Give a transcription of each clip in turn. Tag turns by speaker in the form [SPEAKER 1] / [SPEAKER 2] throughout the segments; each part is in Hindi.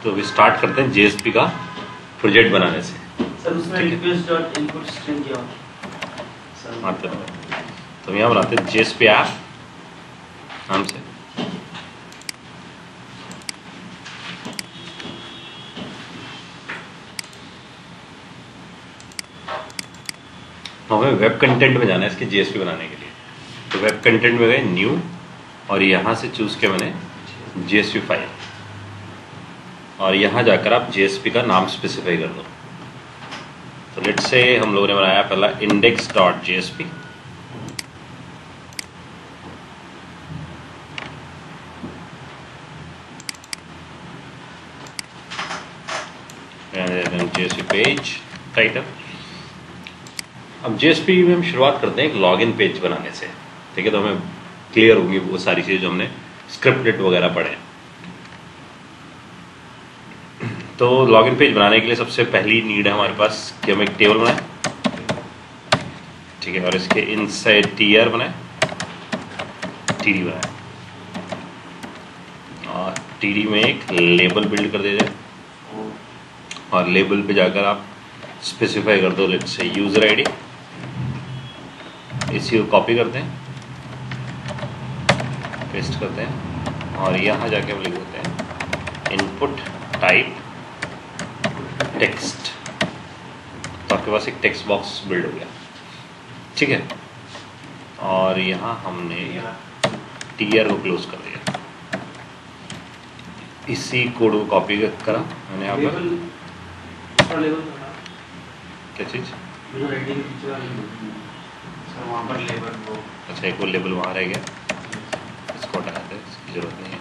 [SPEAKER 1] तो अभी स्टार्ट करते हैं जेएसपी का प्रोजेक्ट बनाने से।
[SPEAKER 2] सर उसमें रिक्वेस्ट डॉट इनपुट स्ट्रिंग क्या
[SPEAKER 1] होता है? तो यहाँ बनाते हैं जेएसपी ऐप नाम से। हमें वेब कंटेंट में जाना है इसके जेएसपी बनाने के लिए। तो वेब कंटेंट में गए न्यू और यहाँ से चूज किया मैंने जेएसपी फाइल और यहाँ जाकर आप जेएसपी का नाम स्पेसिफाई कर दो। तो लेट्स से हम लोगों ने बनाया पहला index dot JSP, JSP page title. अब जेएसपी में हम शुरुआत करते हैं एक लॉगिन पेज बनाने से, ठीक है। तो हमें क्लियर होंगी वो सारी चीजें जो हमने स्क्रिप्टेड वगैरह पढ़े। तो लॉगिन पेज बनाने के लिए सबसे पहली नीड है हमारे पास कि हम एक टेबल बनाएं, ठीक है, और इसके इनसाइड टीआर बनाएं, टीडी बनाएं और टीडी में एक लेबल बिल्ड कर दीजिए और लेबल पे जाकर आप स्पेसिफाई कर दो लेट्स से यूजर आईडी। इसी को कॉपी करते हैं, पेस्ट करते हैं और यहाँ जाके हम लिख देते हैं इनपुट टाइप टेक्स्ट। तो आपके पास एक टेक्स्ट बॉक्स बिल्ड हो गया, ठीक है। और यहाँ हमने टीआर को क्लोज कर दिया। इसी कोड को कॉपी करा मैंने यहाँ पर। क्या चीज? अच्छा, एक वो लेबल वहाँ रह गया, इसको हटा देते हैं, इसकी जरूरत नहीं है।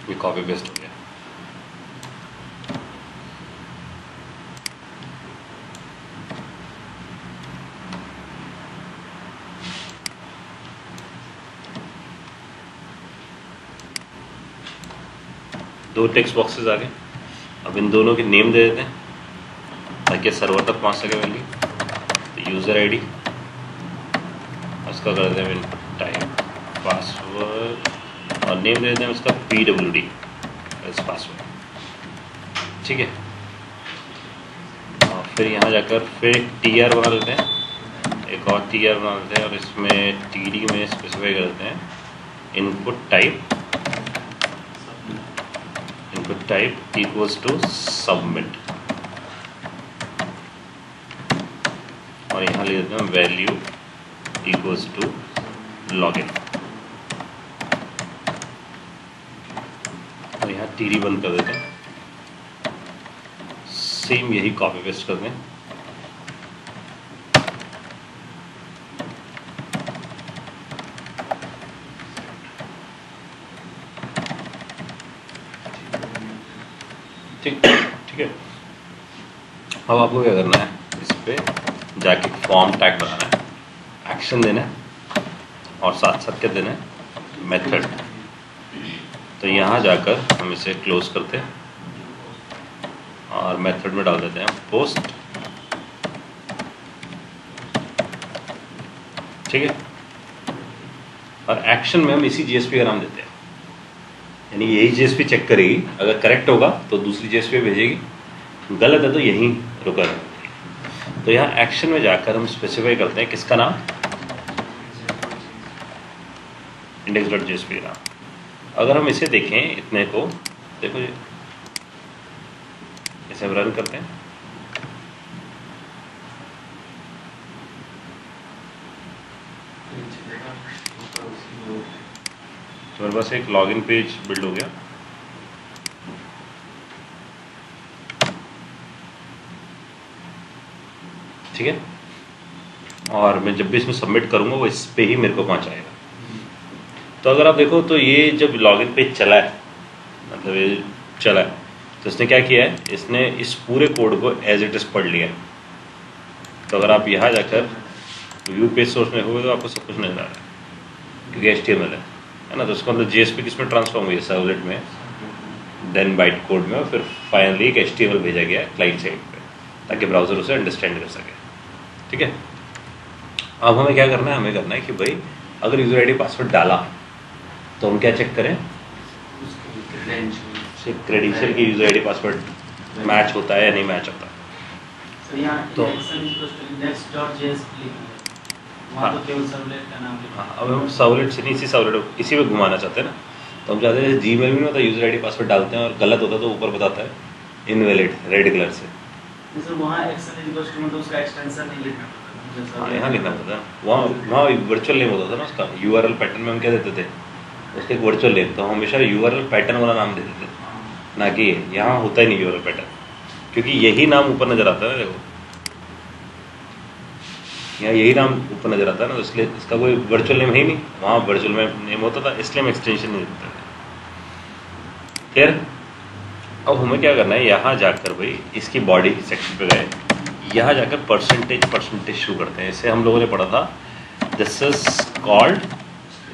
[SPEAKER 1] ये कॉपी पेस्ट हो गया। दो टेक्स्ट बॉक्सेस आ गए। अब इन दोनों के नेम दे देते हैं ताकि सर्वर तक पहुंच सके वैल्यू। तो यूजर आईडी, उसका कर देते हैं इनपुट टाइप पासवर्ड और नेम दे देते हैं उसका PWD एज पासवर्ड, ठीक है। और फिर यहाँ जाकर फिर एक टीआर बना लेते हैं, एक और टीआर बना लेते हैं और इसमें टीडी में स्पेसिफाई कर देते हैं input type equals to submit और यहाँ ले देते हैं वैल्यू इक्वल्स टू लॉगिन और यहाँ टीडी बंद कर देते हैं। सेम यही कॉपी पेस्ट कर दें। ठीक है। अब आपको क्या करना है, इस पे जाके फॉर्म टैग बनाना है, एक्शन देना है और साथ साथ क्या देना है, मेथड। तो यहाँ जाकर हम इसे क्लोज करते हैं और मेथड में डाल देते हैं पोस्ट, ठीक है। और एक्शन में हम इसी जेएसपी का नाम देते हैं, यानी यही जेएसपी चेक करेगी, अगर करेक्ट होगा तो दूसरी जेएसपी भेजेगी, गलत है तो यहीं रुका रहेगा। तो यहाँ एक्शन में जाकर हम स्पेसिफाई करते हैं किसका नाम, index.jsp का नाम। अगर हम इसे देखें इतने को, देखो ये इसे रन करते हैं, तो मेरे पास एक लॉगिन पेज बिल्ड हो गया। ठीक है, और मैं जब भी इसमें सबमिट करूंगा वो इस पे ही मेरे को पहुंचाएगा। तो अगर आप देखो तो ये जब लॉगिन पेज चला है, मतलब ये चला है, तो इसने क्या किया है, इसने इस पूरे कोड को एज इट इज पढ़ लिया। तो अगर आप यहाँ जाकर व्यू पेज सोर्स में होगा तो आपको सब कुछ नजर आ रहा है, क्योंकि HTML है ना। तो उसको मतलब JSP किस में ट्रांसफॉर्म हुई है, सर्वलेट में, देन बाइट कोड में, और फिर फाइनली एक HTML भेजा गया है क्लाइंट साइड पे, ताकि ब्राउजर उसे अंडरस्टैंड कर सके। ठीक है, अब हमें क्या करना है, हमें करना है कि भाई अगर यूजर आईडी पासवर्ड डाला तो हम क्या चेक करें, क्रेडेंशियल की यूजर आईडी पासवर्ड मैच होता है या नहीं मैच होता।
[SPEAKER 2] तो यहाँ
[SPEAKER 1] तो
[SPEAKER 2] index.js लिखना वहाँ तो केवल सर्वलेट का नाम लिखना।
[SPEAKER 1] अब हम सर्वलेट से नहीं इसी में घुमाना चाहते हैं ना, तो हम चाहते हैं जीमेल में नहीं होता यूजर आईडी पासवर्ड डालते हैं और गलत होता तो ऊपर बताता है इनवैलिड रेड कलर से।
[SPEAKER 2] सर वहाँ मतलब उसका एक्सटेंशन नहीं लिखना पड़ता।
[SPEAKER 1] हाँ यहाँ लिखना पड़ता है। वहाँ वर्चुअल नेम होता था ना उसका, यूआरएल पैटर्न में हम क्या देते थे उसके एक वर्चुअल नेम, तो हम हमेशा यूआरएल पैटर्न वाला नाम देते थे, ना कि यहाँ होता ही नहीं यूआरएल पैटर्न, क्योंकि यही नाम ऊपर नजर आता है ना। देखो यहाँ यही नाम ऊपर नजर आता है ना, तो इसलिए इसका कोई वर्चुअल नेम है ही नहीं, वहाँ वर्चुअल नेम होता था, इसलिए हम एक्सटेंशन नहीं देते थे। फिर अब हमें क्या करना है, यहाँ जाकर भाई इसकी बॉडी सेक्शन पे गए, यहाँ जाकर परसेंटेज शुरू करते हैं। इसे हम लोगों ने पढ़ा था, दिस इज कॉल्ड,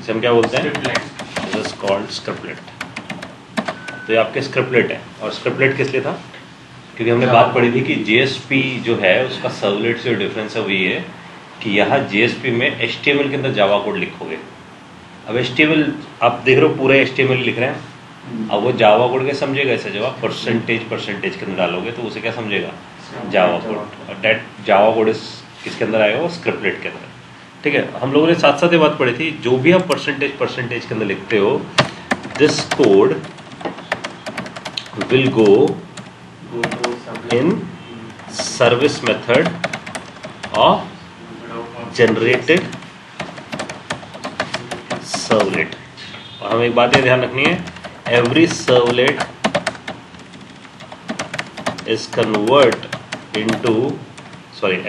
[SPEAKER 1] इसे हम क्या बोलते हैं, दिस इज कॉल्ड स्क्रिप्टलेट। तो ये आपके स्क्रिप्टलेट है, और स्क्रिप्टलेट किस लिए था, क्योंकि हमने बात पढ़ी थी कि जेएसपी जो है उसका सर्वलेट से डिफरेंस है वो ये है कि यहाँ जेएसपी में एचटीएमएल के अंदर जावा कोड लिखोगे। अब एचटीएमएल आप देख रहे हो पूरा एचटीएमएल लिख रहे हैं, अब वो जावा कोड क्या समझेगा, ऐसे जब आप परसेंटेज के अंदर डालोगे तो उसे क्या समझेगा, जावा कोड, और डेट जावा कोड किसके अंदर आएगा, वो स्क्रिप्टलेट के अंदर। ठीक है, हम लोगों ने साथ साथ ये बात पढ़ी थी, जो भी आप परसेंटेज के अंदर लिखते हो, this code will go in service method of generated servlet. और हमें एक बात ये ध्यान रखनी है, every servlet is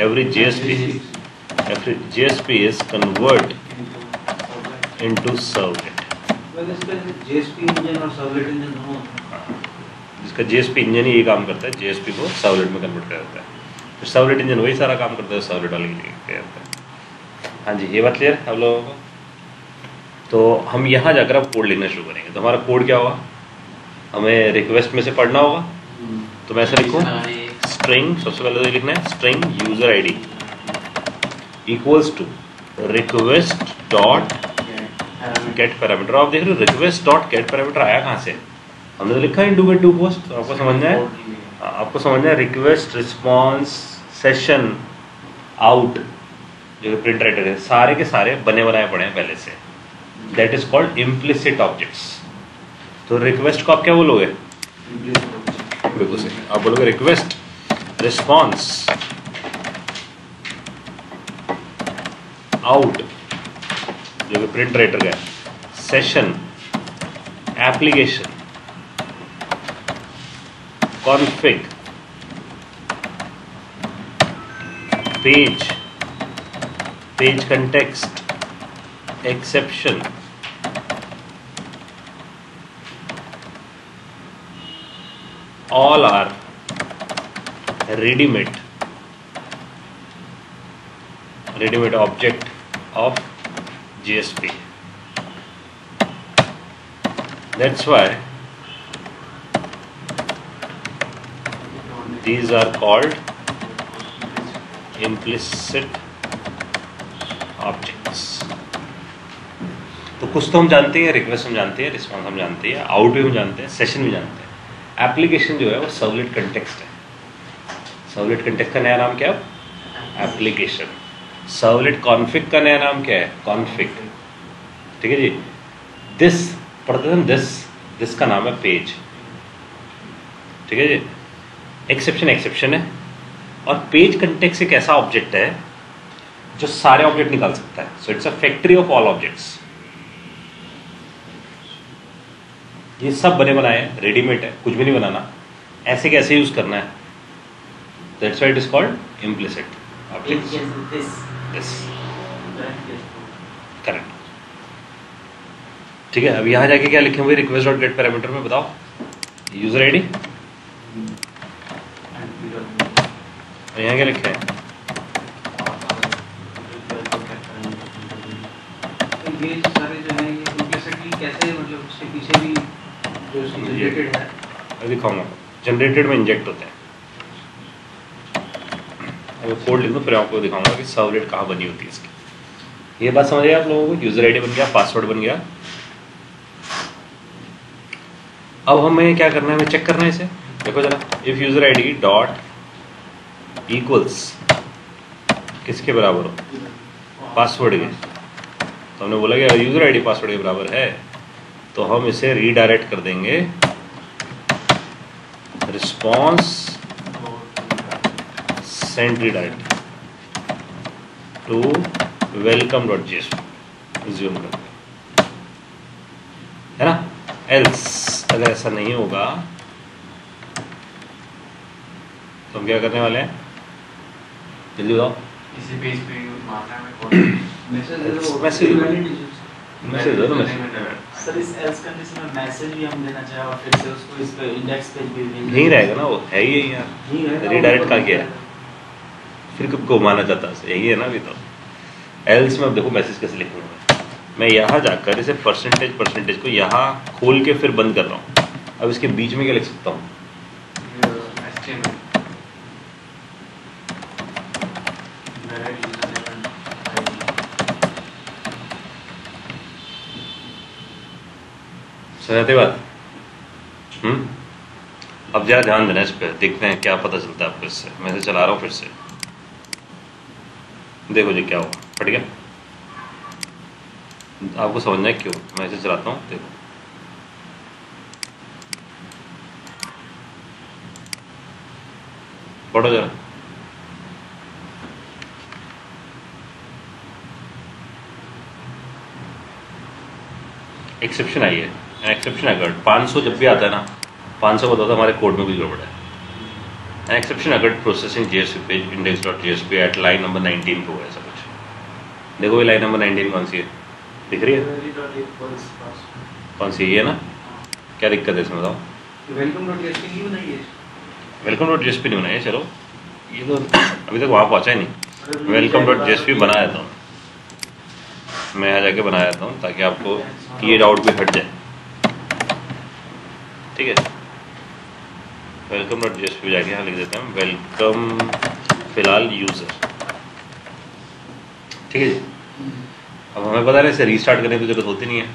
[SPEAKER 1] every GSP is convert into servlet।
[SPEAKER 2] JSP engine और सर्वलेट इंजन दोनों,
[SPEAKER 1] जिसका JSP इंजन ही ये काम करता है, JSP को सर्वलेट में कन्वर्ट कर देता है, तो सर्वलेट इंजन वही सारा काम करता है सर्वलेट वाले के लिए। हाँ जी, ये बात क्लियर है आप लोगों को। तो हम यहाँ जाकर अब कोड लिखना शुरू करेंगे। तो हमारा कोड क्या होगा, हमें रिक्वेस्ट में से पढ़ना होगा, तो मैं ऐसा लिखूँ, स्ट्रिंग, सबसे पहले तो लिखना है string user ID equals to request dot get parameter. आप देख रहे हो रिक्वेस्ट डॉट गेट पैरामीटर आया कहाँ से, हमने तो लिखा है इंडू गेट डू पोस्ट। तो आपको समझना है रिक्वेस्ट रिस्पॉन्स सेशन आउट जो प्रिंट राइटर है, सारे के सारे बने बनाए पड़े हैं पहले से, that is called implicit objects. तो रिक्वेस्ट को आप क्या बोलोगे, बिल्कुल सही, आप बोलोगे रिक्वेस्ट रिस्पॉन्स आउट जो कि प्रिंट राइटर का, session application config page context exception all are ready-made object of JSP. That's why these are called implicit objects। तो कुछ तो हम जानते हैं, रिक्वेस्ट हम जानते हैं, रिस्पॉन्स हम जानते हैं, आउट भी हम जानते हैं, सेशन भी जानते हैं। एप्लीकेशन जो है वो सर्वलेट कंटेक्स्ट है। सर्वलेट कंटेक्स्ट का नया नाम क्या है, एप्लीकेशन। सर्वलेट कॉन्फिग का नया नाम क्या है, कॉन्फिग। ठीक है जी, दिस पढ़ते हैं, दिस का नाम है पेज। ठीक है जी, एक्सेप्शन है, और पेज कंटेक्स्ट एक ऐसा ऑब्जेक्ट है जो सारे ऑब्जेक्ट निकाल सकता है। So it's a factory of all objects. ये सब बने बनाए हैं, रेडीमेड है, कुछ भी नहीं बनाना, ऐसे कैसे यूज करना है, that's why it is called implicit objects. This correct. ठीक है, अब यहां जाके क्या लिखें भाई, रिक्वेस्ट डॉट गेट पैरामीटर में बताओ यूजर आईडी, और यहाँ क्या लिखा है,
[SPEAKER 2] ये सारे जो है ये इम्प्लिसिटली कैसे, मतलब उसके पीछे भी जो जनरेटेड है,
[SPEAKER 1] अभी दिखाऊंगा, जनरेटेड में इंजेक्ट होते हैं। अब कोड लिख दो, फिर आपको दिखाऊंगा कि सर्वलेट कहाँ बनी होती है इसकी। ये बात समझ आए आप लोगों को, यूजर आईडी बन गया, पासवर्ड बन गया, अब हमें क्या करना है, हमें चेक करना है इसे। देखो जरा, if user ID dot equals किसके बराबर हो, पासवर्ड के। तो हमने बोला कि यूजर आईडी पासवर्ड के बराबर है, तो हम इसे रीडायरेक्ट कर देंगे response send redirect to welcome.jsp zoom कर, है ना। एल्स अगर ऐसा नहीं होगा तो हम क्या करने वाले हैं, जल्दी बताओ।
[SPEAKER 3] इसी पेज पे मारना है कोड,
[SPEAKER 1] मैसेज दो तो मैसेज।
[SPEAKER 4] सर इस एल्स कंडीशन में मैसेज भी हम देना चाहे और फिर से उसको इस पे इंडेक्स पेज भी
[SPEAKER 1] नहीं रहेगा ना, वो है ही यही यार, रीडायरेक्ट का क्या है, फिर कब को माना जाता है, यही है ना अभी। तो एल्स में अब देखो मैसेज कैसे लिखूंगा मैं, यहाँ जाकर इसे परसेंटेज को यहाँ खोल के फिर बंद कर रहा हूँ। अब इसके बीच में क्या लिख सकता हूँ, समझते बात। अब जरा ध्यान देना इस पर, देखते हैं क्या पता चलता है आपको इससे। मैं इसे चला रहा हूँ फिर से, देखो जी क्या हुआ, फट गया। आपको समझना है क्यों मैं इसे चलाता हूँ, देखो पढ़ो जरा। एक्सेप्शन आई है, एक्सेप्शन अगर 500 जब भी आता है ना, 500 बताता है हमारे कोड में भी गड़बड़ है। An exception occurred processing JSP page index.jsp at line number 19 को, ऐसा कुछ। देखो ये लाइन नंबर 19 कौन सी है, दिख रही है, कौन सी है ना। क्या दिक्कत है इसमें बताओ,
[SPEAKER 2] welcome.jsp नहीं बनाई है,
[SPEAKER 1] welcome.jsp नहीं बनाई है, चलो ये तो अभी तक वहाँ पहुँचा ही नहीं। welcome.jsp बनाया था मैं, यहाँ जाके बनाया था ताकि आपको ये डाउट भी हट जाए, ठीक है। welcome.jsp जाके यहाँ लिख देते हैं वेलकम फिलहाल यूजर, ठीक है जी। अब हमें पता है इसे रीस्टार्ट करने की जरूरत होती नहीं है,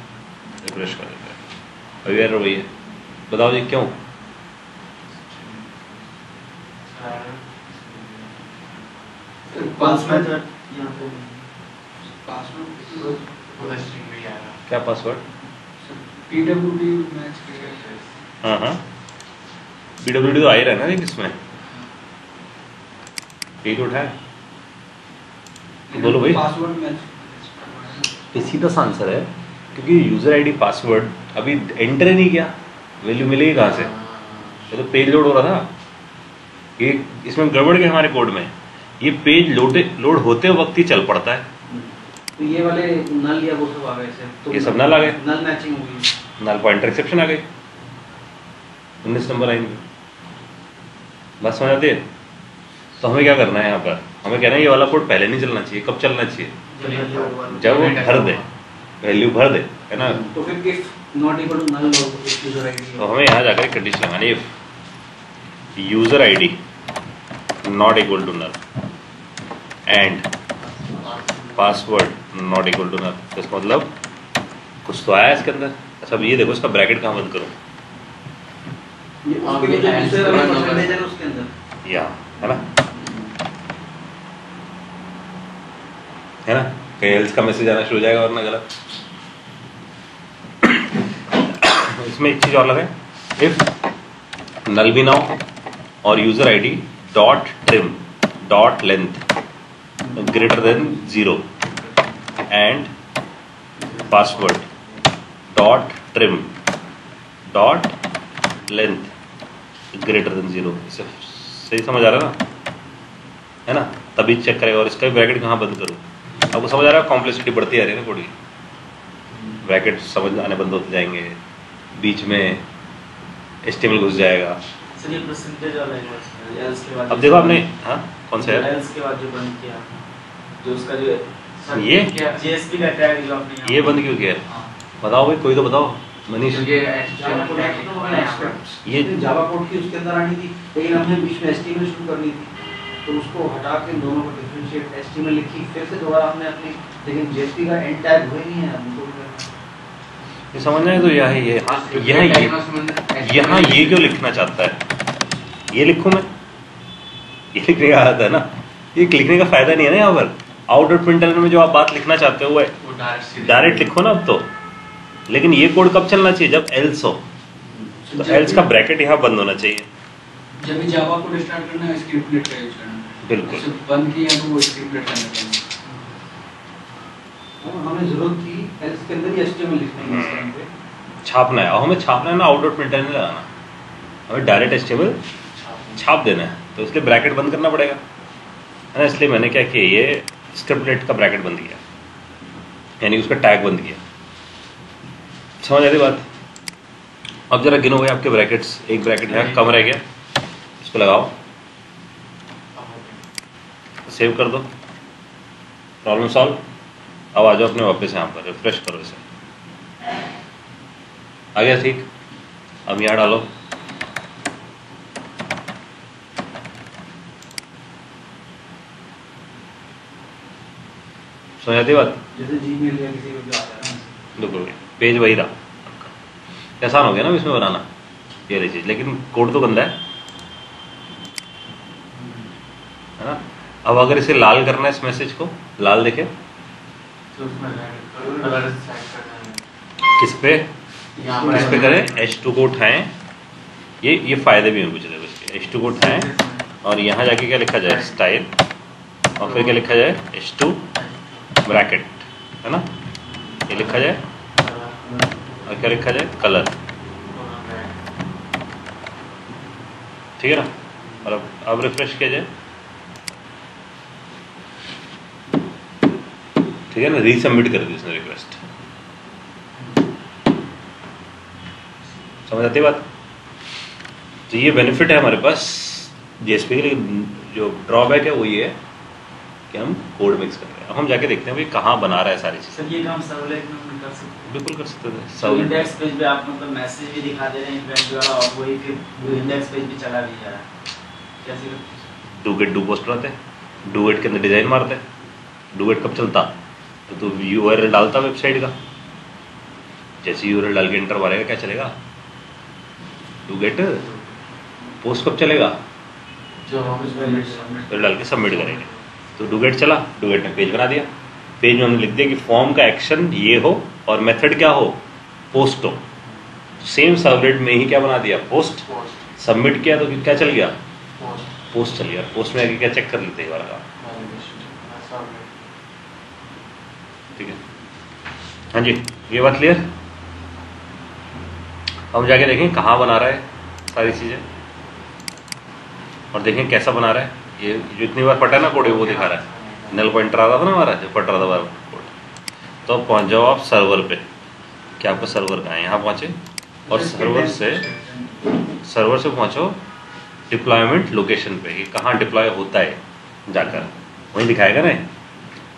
[SPEAKER 1] रिफ्रेश कर देते हैं। अभी यार वही है, बताओ जी क्यों। क्या पासवर्ड,
[SPEAKER 2] PWD मैच
[SPEAKER 1] हाँ हाँ PWD तो आ ही रहा है ना किसमें, ये तो उठाया बोलो भाई।
[SPEAKER 2] पासवर्ड मैच
[SPEAKER 1] सीधा सा आंसर है, क्योंकि यूजर आईडी पासवर्ड अभी एंटर ही नहीं किया, वैल्यू मिलेगी कहाँ से। ये तो पेज लोड हो रहा था, ये इसमें गड़बड़ के हमारे कोड में, ये पेज लोड होते वक्त ही चल पड़ता है।
[SPEAKER 2] तो ये वाले नल या वो सब आ गए थे, तो
[SPEAKER 1] ये सब नल आ गए,
[SPEAKER 2] नल मैचिंग हो गई,
[SPEAKER 1] नल पॉइंटर एक्सेप्शन आ गई 19 नंबर लाइन में। बस समझ आती है। तो हमें क्या करना है यहाँ पर, हमें कहना है ये वाला कोड पहले नहीं चलना चाहिए, कब चलना चाहिए, जब वो भर दे, वैल्यू भर दे, है ना।
[SPEAKER 2] तो फिर if not equal to null user ID,
[SPEAKER 1] तो हमें यहाँ जाकर एक कंडीशन लगानी है, if user ID not equal to null and password not equal to null. तो इसका मतलब कुछ तो आया इसके अंदर। अच्छा अब ये देखो, इसका ब्रैकेट कहाँ बंद करूँ,
[SPEAKER 2] उसके लिए जो दूसरे वाला परसेंटेज है उसके अंदर,
[SPEAKER 1] यहाँ है ना, है ना। कहीं एल्स का मैसेज आना शुरू हो जाएगा वरना गलत। इसमें एक चीज और लगे, इफ नल भी ना हो और user ID dot trim dot length greater than 0 and password dot trim dot length greater than 0। इसे सही समझ आ रहा है ना, है ना, तभी चेक करेगा। और इसका ब्रैकेट कहाँ बंद करूँ, आपको समझ आ रहा है, कॉम्प्लेक्सिटी बढ़ती आ रही है ना कोड की, ब्रैकेट समझ आने बंद होते जाएंगे, बीच में HTML घुस जाएगा।
[SPEAKER 4] सर ये परसेंटेज वाला है एल्स के बाद,
[SPEAKER 1] अब देखो आपने, हाँ कौन सा है,
[SPEAKER 4] एल्स के बाद जो बंद किया जो उसका जो
[SPEAKER 1] ये
[SPEAKER 4] JSP का टैग जो आपने
[SPEAKER 1] ये बंद क्यों किया है, बताओ भाई, कोई तो बताओ मनीष।
[SPEAKER 2] ये जावा कोड की उसके अंदर आनी थी, लेकिन हमने बीच में HTML शुरू करनी थी, तो उसको हटा के दोनों को डिफरेंशिएट HTML लिखी, फिर से दोबारा हमने अपनी, लेकिन JSP का एंड टैग हुआ ही नहीं है हमको।
[SPEAKER 1] ये समझना है तो यहाँ ये क्यों लिखना चाहता है, ये लिखूं मैं, ये लिखने का आदत है ना, ये लिखने का फायदा नहीं है ना यहाँ पर। आउटडॉट प्रिंटर में जो आप बात लिखना चाहते हो वो डायरेक्ट लिखो ना अब तो, लेकिन ये कोड कब चलना चाहिए, जब एल्स हो, तो एल्स का ब्रैकेट यहाँ बंद होना चाहिए।
[SPEAKER 5] जब भी जावा को स्टार्ट करना है स्क्रिप्टलेट का यूज करना है,
[SPEAKER 1] बिल्कुल
[SPEAKER 5] उसे बंद किया तो वो स्क्रिप्टलेट करना पड़ेगा।
[SPEAKER 2] हमें जरूरत थी एल्स के अंदर ही HTML लिखने की इस टाइम पे,
[SPEAKER 1] छापना है, और हमें छापना है ना, आउटडॉट प्रिंटर नहीं लगाना, हमें डायरेक्ट HTML छाप देना है, तो इसलिए ब्रैकेट बंद करना पड़ेगा, है ना। इसलिए मैंने क्या किया, ये स्क्रिप्टलेट का ब्रैकेट बंद किया, यानी उसका टैग बंद किया। समझ आती बात। अब जरा गिनो भाई आपके ब्रैकेट्स, एक ब्रैकेट यहाँ कम रह गया, इसको लगाओ, सेव कर दो, प्रॉब्लम सॉल्व। अब आ जाओ अपने वापस यहाँ पर, रिफ्रेश करो इसे, आ गया ठीक। अब यहाँ डालो, समझ आती बात।
[SPEAKER 2] जैसे जीमेल या किसी को भी आता है ना,
[SPEAKER 1] बिल्कुल पेज वही रहा, आसान हो गया ना इसमें बनाना ये वाली चीज, लेकिन कोड तो गंदा है ना। अब अगर इसे लाल करना है, इस मैसेज को लाल दिखे,
[SPEAKER 3] तो उसमें कलर सेट करना है,
[SPEAKER 1] किस पे
[SPEAKER 3] यहाँ
[SPEAKER 1] किस पे करें, H2 को उठाएं, ये फायदे भी हैं कुछ देखो इसके, H2 को उठाएं और यहाँ जाके क्या लिखा जाए, स्टाइल, और फिर क्या लिखा जाए, H2 ब्रैकेट, है ना, ये लिखा जाए, और क्या लिखा जाए, कलर, ठीक है ना। और अब रिफ्रेश किया जाए, ठीक है ना, रीसबमिट कर दी उसने रिक्वेस्ट, समझ आती बात। तो ये बेनिफिट है हमारे पास जेएसपी के, लेकिन जो ड्रॉबैक है वो ये है कि हम कोड मिक्स कर रहे हैं। अब हम जाके देखते हैं भाई कहाँ बना रहा है सारी चीज़।
[SPEAKER 4] सर ये काम सर्वलेट में हम कर सकते हैं,
[SPEAKER 1] बिल्कुल कर सकते थे।
[SPEAKER 4] तो इंडेक्स पेज पे आप मतलब मैसेज भी दिखा दे रहे हैं इवेंट वाला, और वही फिर इंडेक्स पेज भी चला भी जा रहा है, कैसे
[SPEAKER 1] डू गेट डू पोस्ट रहते, डू गेट के अंदर डिजाइन मारते, डू गेट कब चलता, तो तू यूआरएल डालता वेबसाइट का, जैसे यूआरएल डाल के एंटर मारेगा क्या चलेगा, डू गेट पोस्ट कब चलेगा,
[SPEAKER 3] जो हम इसमें
[SPEAKER 1] फिर डाल के सबमिट करेंगे, तो डू गेट चला, डू गेट ने पेज बना दिया, पेज में हमने लिख दिया कि फॉर्म का एक्शन ये हो और मेथड क्या हो, पोस्ट हो। सेम सर्वलेट में ही क्या बना दिया, पोस्ट,
[SPEAKER 3] पोस्ट
[SPEAKER 1] सबमिट किया तो क्या चल गया,
[SPEAKER 3] पोस्ट
[SPEAKER 1] पोस्ट चल गया। पोस्ट में आके क्या चेक कर लेते हैं एक बार का, ठीक है। हाँ जी, ये बात क्लियर। हम जाके देखें कहाँ बना रहा है सारी चीज़ें, और देखें कैसा बना रहा है। ये जो इतनी बार फटा ना कोड वो दिखा रहा है, नल पॉइंटर आ रहा था ना हमारा जो फट रहा था बार कोड। तो अब पहुँच जाओ आप सर्वर पे, क्या आपका सर्वर कहाँ है, यहाँ पहुँचे, और सर्वर से पहुँचो डिप्लॉयमेंट लोकेशन पे, कि कहाँ डिप्लॉय होता है, जाकर वहीं दिखाएगा ना।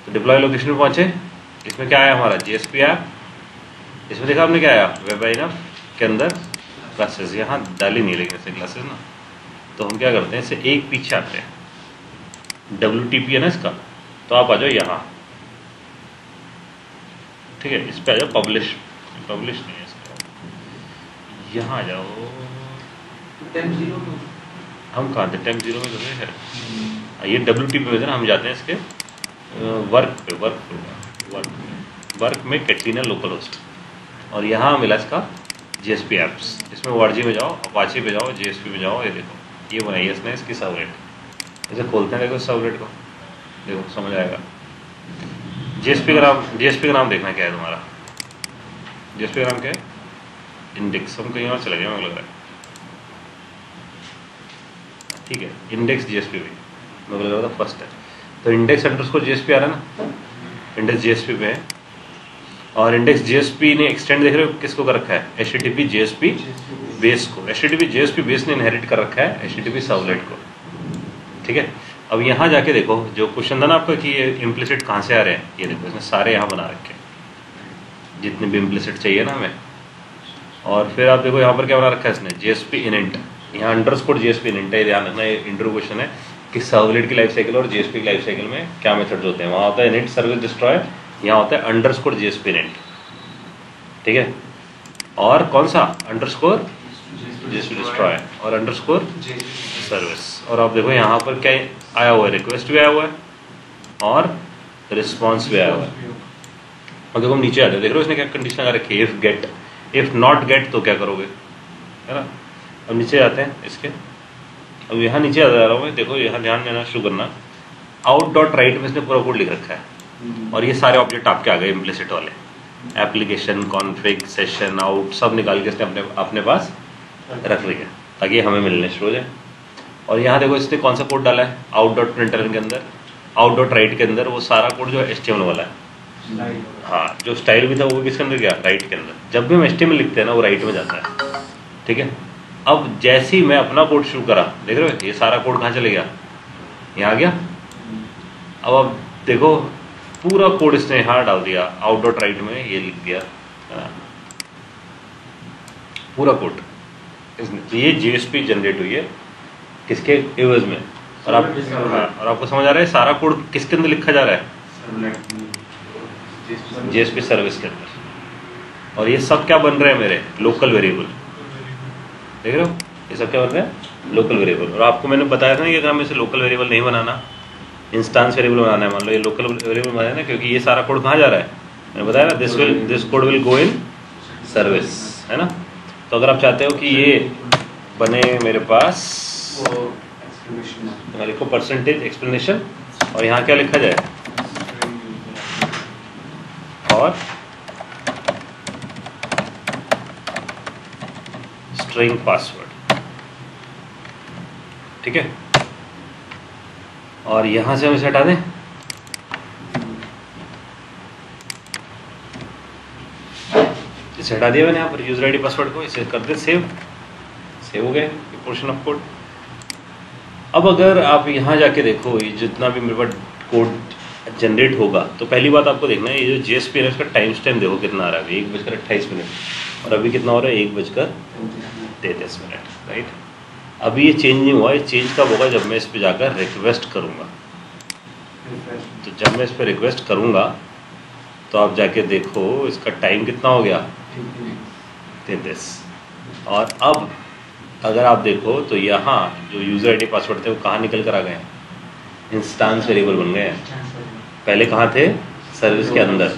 [SPEAKER 1] तो डिप्लॉय लोकेशन पे पहुँचे, इसमें क्या आया हमारा जेएसपी ऐप, इसमें देखा आपने क्या आया, वेब आइनफ के अंदर क्लासेस, यहाँ डाली नहीं लेकिन ऐसे क्लासेस ना, तो हम क्या करते हैं इसे एक पीछे आते हैं, WTP है ना इसका, तो आप आ जाओ यहाँ, ठीक है, इस पे आ जाओ, पब्लिश नहीं है इसका, यहाँ आ जाओ,
[SPEAKER 2] टेम्प 0 तो
[SPEAKER 1] हम कहाँ थे, टेम्प 0 में है, ये WTP में हम जाते हैं इसके वर्क में कैटरीना लोकल होस्ट, और यहाँ मिला इसका जेएसपी एप्स। इसमें वर्जी में जाओ, अपाची पे जाओ, जेएसपी पे जाओ, ये देखो ये बनाई है इसने इसकी सर्वलेट, इसे खोलते हैं, देखो सर्वलेट को, देखो समझ आएगा। जेएसपी का नाम देखना क्या है तुम्हारा, जेएसपी का नाम क्या है, इंडेक्स, हम कहीं और चले गए मुझे लग रहा है, ठीक है, इंडेक्स जेएसपी भी मुझे लग रहा था फर्स्ट है, तो इंडेक्स अंडरस्कोर जेएसपी आ रहा है ना, इंडेक्स जेएसपी पे है, और इंडेक्स जेएसपी ने एक्सटेंड देख रहे हो किसको कर रखा है, HTTP JSP बेस को, HTTP JSP बेस ने इनहेरिट कर रखा है HTTP सर्वलेट को, ठीक है। अब यहाँ जाके देखो जो क्वेश्चन था ना आपका कि ये इम्प्लिसिट कहाँ से आ रहे हैं, ये देखो इसने सारे यहाँ बना रखे हैं जितने भी इम्प्लिसिट चाहिए ना हमें, और फिर आप देखो यहाँ पर क्या बना रखा है इसने, JSP init, यहाँ अंडरस्कोर JSP init है, ध्यान रखना, ये इंटरव्यू क्वेश्चन है कि सर्वलेट की लाइफ साइकिल और JSP की लाइफ साइकिल में क्या मेथड्स होते हैं। वहाँ होता है init सर्विस डिस्ट्रॉय, यहाँ होता है अंडरस्कोर JSP init, ठीक है। और कौन सा अंडरस्कोर जेएसपी डिस्ट्रॉय और अंडरस्कोर सर्विस। और आप देखो यहाँ पर क्या आया हुआ है, रिक्वेस्ट भी आया हुआ है और रिस्पॉन्स भी आया हुआ है। और देखो हम नीचे आते हैं, देख रहे हो इसने क्या कंडीशन लगा रखी है, if get, if not get तो क्या करोगे, है ना। अब नीचे आते हैं इसके, अब यहाँ नीचे आ जा रहा हूँ मैं, देखो यहाँ ध्यान देना शुरू करना, आउट डॉट राइट में इसने पूरा कोड लिख रखा है और ये सारे ऑब्जेक्ट आपके आ गए इम्प्लिसिट वाले, एप्लीकेशन, कॉन्फ़िग, सेशन, आउट, सब निकाल के इसने अपने पास रख लिया ताकि हमें मिलने शुरू हो जाए। और यहाँ देखो इसने कौन सा कोड डाला है, आउट डॉट प्रिंटलन के अंदर, आउट डॉट राइट के अंदर, वो सारा कोड जो है HTML वाला है। हाँ, जो स्टाइल भी था वो किसके अंदर गया, राइट के अंदर। जब भी हम HTML लिखते हैं ना वो राइट में जाता है, ठीक है। अब जैसे ही मैं अपना कोड शुरू करा, देख रहे हो ये सारा कोड कहाँ चले गया, यहाँ आ गया। अब आप देखो पूरा कोड इसने यहाँ डाल दिया, आउट डॉट राइट में ये लिख दिया पूरा कोड इसने। तो ये JSP जनरेट हुई है किसके एवज में, और आप और आपको समझ आ रहा है सारा कोड किसके अंदर लिखा जा रहा है, JSP सर्विस के अंदर। और ये सब क्या बन रहे हैं मेरे, लोकल वेरिएबल, देख रहे हो ये सब क्या बन रहे हैं, लोकल वेरिएबल। और आपको मैंने बताया था ना कि अगर हमें इसे लोकल वेरिएबल नहीं बनाना, इंस्टेंस वेरिएबल बनाना है, मान लो ये लोकल वेरिएबल बनाना है, क्योंकि ये सारा कोड कहाँ जा रहा है, मैंने बताया ना, this code will go in service, है ना। तो अगर आप चाहते हो कि ये बने मेरे पास, लिखो परसेंटेज एक्सप्लेनेशन और यहाँ क्या लिखा जाए, और स्ट्रिंग पासवर्ड, ठीक है। और यहां से हम इसे हटा दें, इसे हटा दिया मैंने यहाँ पर यूजर आईडी पासवर्ड को, इसे कर दे सेव, सेव हो गया पोर्शन ऑफ कोड। अब अगर आप यहाँ जाके देखो ये जितना भी मेरे पास कोड जनरेट होगा, तो पहली बात आपको देखना है ये जो JSP है इसका टाइम स्टैम्प देखो कितना आ रहा है, 1:28 और अभी कितना हो रहा है, 1:33, राइट। अभी ये चेंज नहीं हुआ, ये चेंज कब होगा, जब मैं इस पर जाकर रिक्वेस्ट करूँगा। तो जब मैं इस पर रिक्वेस्ट करूँगा तो आप जाके देखो इसका टाइम कितना हो गया, 33। और अब अगर आप देखो तो यहाँ जो यूज़र आईडी पासवर्ड थे वो कहाँ निकल कर आ गए हैं, इंस्टेंस वेरिएबल बन गए हैं। पहले कहाँ थे, सर्विस के अंदर।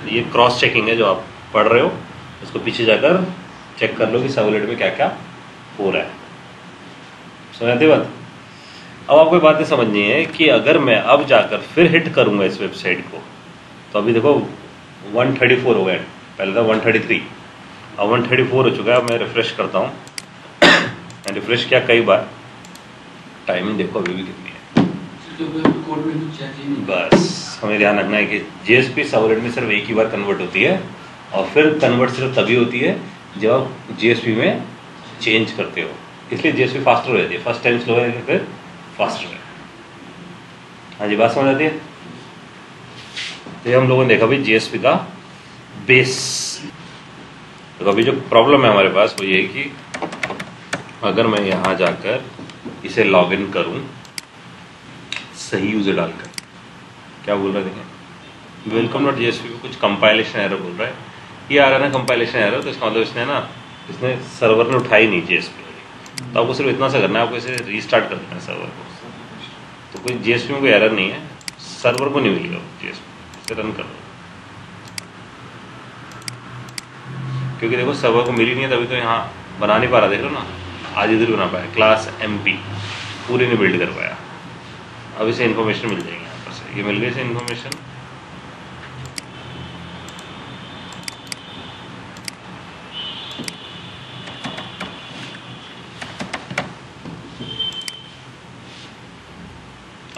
[SPEAKER 1] ये क्रॉस चेकिंग है जो आप पढ़ रहे हो, उसको पीछे जाकर चेक कर लो कि सर्वलेट में क्या क्या हो रहा है। समझते बात। अब आपको बातें समझनी है कि अगर मैं अब जाकर फिर हिट करूंगा इस वेबसाइट को, तो अभी देखो 134 हो गए, पहले था 133, अब 134 हो चुका है। मैं रिफ्रेश करता हूँ, रिफ्रेश किया कई बार, टाइमिंग देखो अभी भी कितनी है। बस हमें ध्यान रखना है कि JSP सर्वलेट में सिर्फ एक ही बार कन्वर्ट होती है, और फिर कन्वर्ट सिर्फ तभी होती है जब आप JSP में चेंज करते हो, इसलिए JSP फास्टर हो जाती है। फर्स्ट टाइम स्लो है फिर फास्टर है। हाँ जी, बात समझ आती है। तो ये हम लोगों ने देखा भाई JSP का बेस। तो अभी जो प्रॉब्लम है हमारे पास वो ये है कि अगर मैं यहाँ जाकर इसे लॉगिन करूँ सही यूजर डालकर, क्या बोल रहा है देखें, वेलकम डॉट JSP पे कुछ कंपाइलेशन एरर बोल रहा है। ये आ रहा है ना कंपाइलेशन एरर, तो इसका मतलब इसने सर्वर ने उठाई नहीं JSP। तो आपको सिर्फ इतना सा करना है, आपको इसे रीस्टार्ट कर देना है सर्वर को। तो कोई JSP में कोई एरर नहीं है, सर्वर को नहीं मिलेगा JSP, इसे रन कर दो। क्योंकि देखो सर्वर को मिली नहीं है, तभी तो यहाँ बना नहीं पा रहा, देख लो ना, आज इधर बना पाया, क्लास MP पूरी ने बिल्ड कर पाया। अब इसे इन्फॉर्मेशन मिल जाएगी यहाँ पर से, ये मिल गई इसे इन्फॉर्मेशन।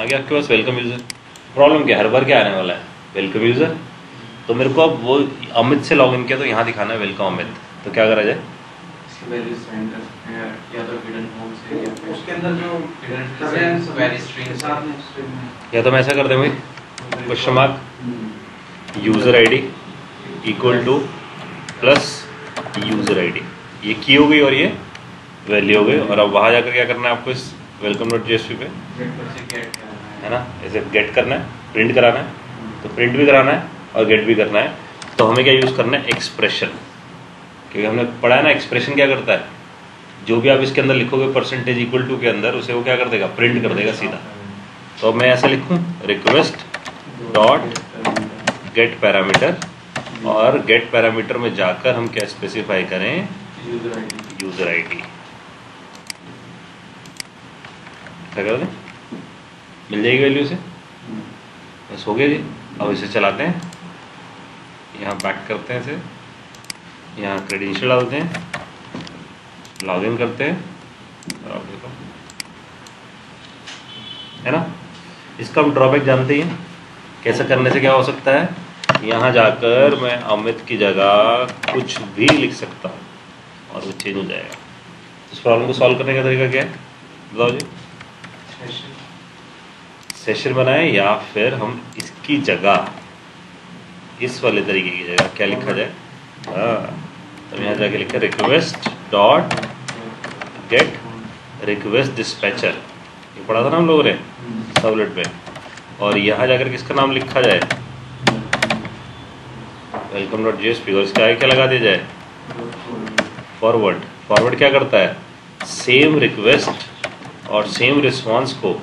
[SPEAKER 1] आगे आपके पास वेलकम यूजर। प्रॉब्लम क्या है, हर बार क्या आने वाला है, वेलकम यूजर। तो मेरे को अब वो अमित से लॉगिन किया तो यहाँ दिखाना है वेलकम अमित। तो क्या करा जाए,
[SPEAKER 3] या तो हिडन होम से या फिर
[SPEAKER 2] उसके अंदर जो
[SPEAKER 3] वेरी स्ट्रिंग
[SPEAKER 2] साथ में string
[SPEAKER 1] या तो मैं ऐसा कर दें भाई, question mark user ID equal two plus user ID, ये की हो गई और ये वैल्यू हो गई। और अब वहाँ जाकर क्या करना है आपको, इस वेलकम डॉट JSP पे है ना, ऐसे गेट करना है, प्रिंट कराना है, तो प्रिंट भी कराना है और गेट भी करना है। तो हमें क्या यूज़ करना है, एक्सप्रेशन। क्योंकि हमने पढ़ा है ना एक्सप्रेशन क्या करता है, जो भी आप इसके अंदर लिखोगे परसेंटेज इक्वल टू के अंदर, उसे वो क्या कर देगा, प्रिंट कर देगा सीधा। तो मैं ऐसा लिखूं रिक्वेस्ट डॉट गेट पैरामीटर, और गेट पैरामीटर में जाकर हम क्या स्पेसिफाई करें, यूजर आईडी। क्या कर दें, मिल जाएगी वैल्यू से, बस हो गया जी। अब इसे चलाते हैं, यहाँ बैक करते हैं इसे, यहाँ क्रेडेंशियल डालते हैं, लॉगिन करते हैं, और आप देखो है ना। इसका हम ड्रॉबैक जानते ही हैं, कैसे करने से क्या हो सकता है, यहाँ जाकर मैं अमित की जगह कुछ भी लिख सकता हूँ और वो चेंज हो जाएगा। इस प्रॉब्लम को सॉल्व करने का तरीका क्या है बताओ जी। सेशन बनाए, या फिर हम इसकी जगह, इस वाले तरीके की जगह क्या लिखा जाए, हाँ, तो यहाँ जाके लिखा request dot gate request dispatcher, ये पढ़ा था ना हम लोगों ने सबलेट पे। और यहाँ जाकर किसका नाम लिखा जाए, वेलकम डॉट जेएसपी, और इसका आगे क्या लगा दिया जाए, फॉरवर्ड। फॉरवर्ड क्या करता है, सेम रिक्वेस्ट और सेम रिस्पॉन्स को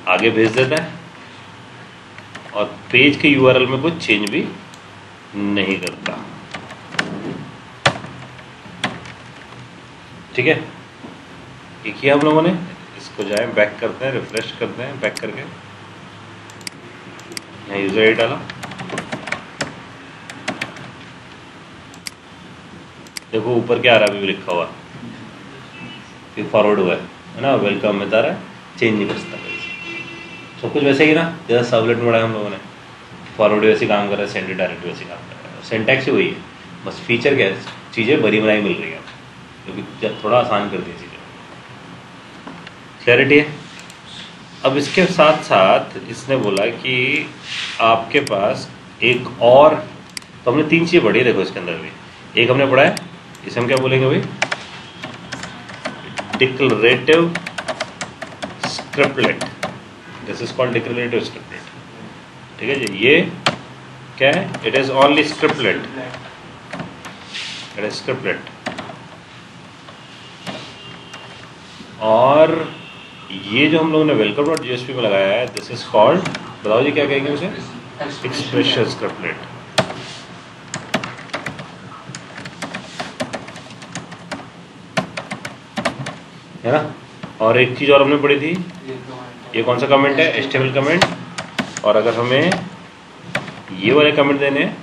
[SPEAKER 1] आगे भेज देता है, और पेज के यूआरएल में कुछ चेंज भी नहीं करता। ठीक है, ये किया हम लोगों ने। इसको जाए बैक करते हैं, रिफ्रेश करते हैं, बैक करके यहाँ यूजर आईडी डाला, देखो ऊपर क्या आ रहा है, अभी लिखा हुआ फिर फॉरवर्ड हुआ है ना, वेलकम में आ रहा है, चेंज नहीं बचता। सब कुछ वैसे ही ना जैसा सबलेट में पढ़ा है हम लोगों ने, फॉरवर्ड वैसे काम कर रहा है, सेंड डायरेक्ट वैसे काम कर रहा है, सिंटैक्स ही वही है, बस फीचर क्या है, चीज़ें बड़ी बनाई मिल रही है, क्योंकि जब थोड़ा आसान कर दी चीज़ें। क्लैरिटी है। अब इसके साथ साथ इसने बोला कि आपके पास एक और, तो हमने 3 चीज़ें पढ़ी है देखो इसके अंदर भी। एक हमने पढ़ा है, इसे हम क्या बोलेंगे भाई, declarative scriptlet, this is called declarative scriptlet. ठीक है जी, ये क्या है, it is only scriptlet, it is scriptlet. और ये जो हम लोगों ने वेलकम डॉट जेएसपी में लगाया है, दिस इज कॉल्ड, बताओ जी क्या कहेंगे उसे, एक्सप्रेशन स्क्रिप्टलेट। है ना। और एक चीज और हमने पढ़ी थी, ये कौन सा कमेंट है, एचटीएमएल कमेंट। और अगर हमें ये वाले कमेंट देने हैं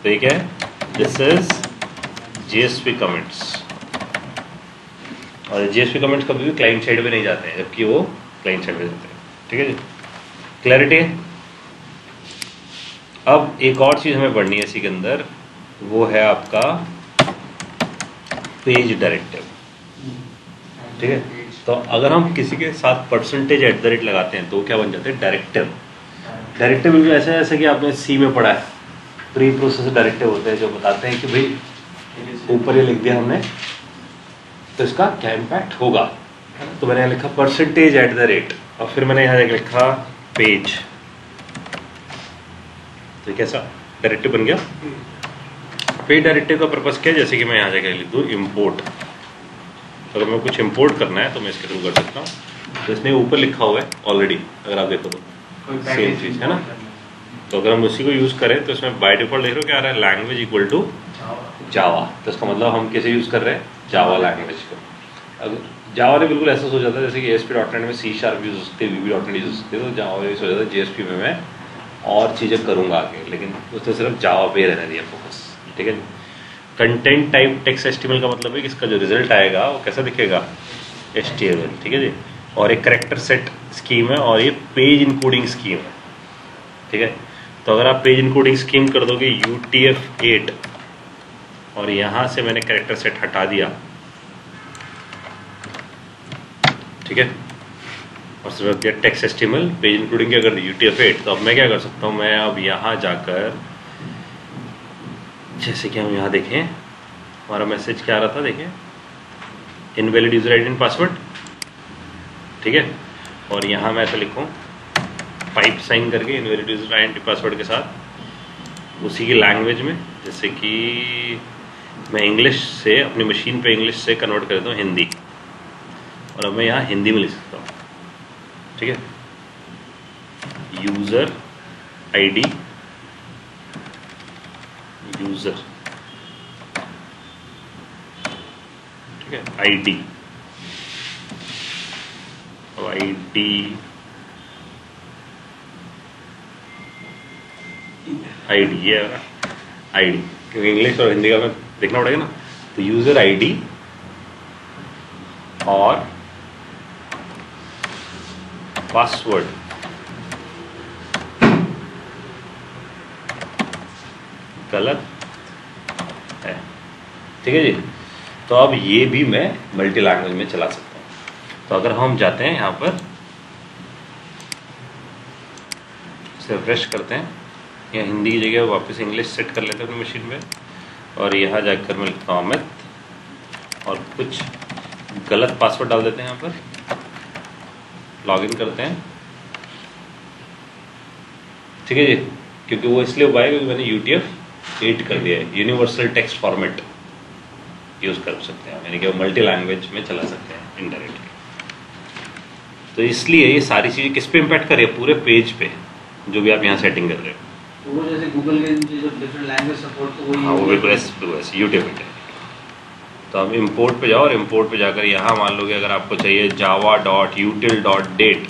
[SPEAKER 1] तो ये क्या है, दिस इज जेएसपी कमेंट्स। और जेएसपी कमेंट्स कभी भी क्लाइंट साइड पे नहीं जाते हैं, जबकि वो क्लाइंट साइड पे जाते हैं। ठीक है जी, क्लैरिटी है। अब एक और चीज हमें पढ़नी है इसी के अंदर, वो है आपका पेज डायरेक्टिव। ठीक है, तो अगर हम किसी के साथ परसेंटेज @ लगाते हैं तो वो क्या बन जाते हैं, डायरेक्टिव। डायरेक्टिव बिल्कुल ऐसा है जैसे कि आपने सी में पढ़ा है, प्री प्रोसेस डायरेक्टिव होते हैं जो बताते हैं कि भाई ऊपर ये लिख दिया हमने तो इसका क्या इम्पैक्ट होगा। तो मैंने यहाँ लिखा परसेंटेज @ और फिर मैंने यहाँ जाके लिखा पेज, तो कैसा डायरेक्टिव बन गया। पेज डायरेक्टिव का पर्पस क्या है, जैसे कि मैं यहाँ जाके लिख दूँ इम्पोर्ट, अगर मैं कुछ इंपोर्ट करना है तो मैं इसके थ्रू कर सकता हूँ। तो इसने ऊपर लिखा हुआ है ऑलरेडी, अगर आप देखो तो सेम चीज़ है ना। तो अगर हम उसी को यूज़ करें तो इसमें बाय डिफॉल्ट देख रहे हो क्या आ रहा है, लैंग्वेज इक्वल टू जावा। तो इसका मतलब हम कैसे यूज़ कर रहे हैं, जावा लैंग्वेज को। अगर जावा ने बिल्कुल ऐसा सोचा था जैसे कि ASP.NET में C# यूज हो सकते, VB.NET यूज हो सकते, तो जावा में सोचा था JSP में मैं और चीज़ें करूँगा आगे, लेकिन उसने सिर्फ जावा पे रहने दिया फोकस। ठीक है, कंटेंट टाइप टेक्स्ट HTML का मतलब है कि इसका जो रिजल्ट आएगा वो कैसा दिखेगा, HTML। ठीक है जी, और एक करेक्टर सेट स्कीम है और ये पेज इनकोडिंग स्कीम है। ठीक है, तो अगर आप पेज इनकोडिंग स्कीम कर दोगे UTF-8 और यहाँ से मैंने करेक्टर सेट हटा दिया, ठीक है, और सिर्फ दिया टेक्स्ट HTML, पेज इनकोडिंग क्या कर दी UTF-8, तो अब मैं क्या कर सकता हूँ, मैं अब यहाँ जाकर, जैसे कि हम यहाँ देखें हमारा मैसेज क्या आ रहा था, देखें invalid user ID and password. ठीक है, और यहाँ मैं ऐसा लिखूँ पाइप साइन करके इनवैलिड यूजर आईडी पासवर्ड के साथ उसी की लैंग्वेज में, जैसे कि मैं इंग्लिश से अपनी मशीन पे इंग्लिश से कन्वर्ट कर देता हूँ हिंदी, और अब मैं यहाँ हिंदी में लिख सकता हूँ। ठीक है, यूज़र आईडी, यूज़र, ठीक है, आईडी, और आईडी ये आईडी, क्योंकि इंग्लिश और हिंदी का मैं देखना पड़ेगा ना। तो यूजर आईडी और पासवर्ड, गलत है। ठीक है जी। तो अब ये भी मैं मल्टी लैंग्वेज में चला सकता हूँ। तो अगर हम जाते हैं यहाँ पर, इसे रिफ्रेश करते हैं, या हिंदी की जगह वापस इंग्लिश सेट कर लेते हैं अपनी मशीन में, और यहाँ जाकर मैं लिखता हूँ अमित, और कुछ गलत पासवर्ड डाल देते हैं यहाँ पर, लॉगिन करते हैं। ठीक है जी, क्योंकि वो इसलिए हुआ है क्योंकि मैंने UTF-8 कर दिया है, यूनिवर्सल टेक्स्ट फॉर्मेट यूज़ कर सकते हैं, यानी कि वो मल्टी लैंग्वेज में चला सकते हैं इनडायरेक्टली। तो इसलिए ये सारी चीज़ें किस पे इम्पैक्ट कर रही है, पूरे पेज पे जो भी आप यहाँ सेटिंग कर रहे हो।
[SPEAKER 2] तो वो जैसे गूगल के जो डिफरेंट लैंग्वेज सपोर्ट, तो वही
[SPEAKER 1] हाँ, वो बिल्कुल ऐसे यूट्यूब पे। तो आप इम्पोर्ट पे जाओ, और इम्पोर्ट पे जाकर यहाँ मान लो कि अगर आपको चाहिए java.util.date,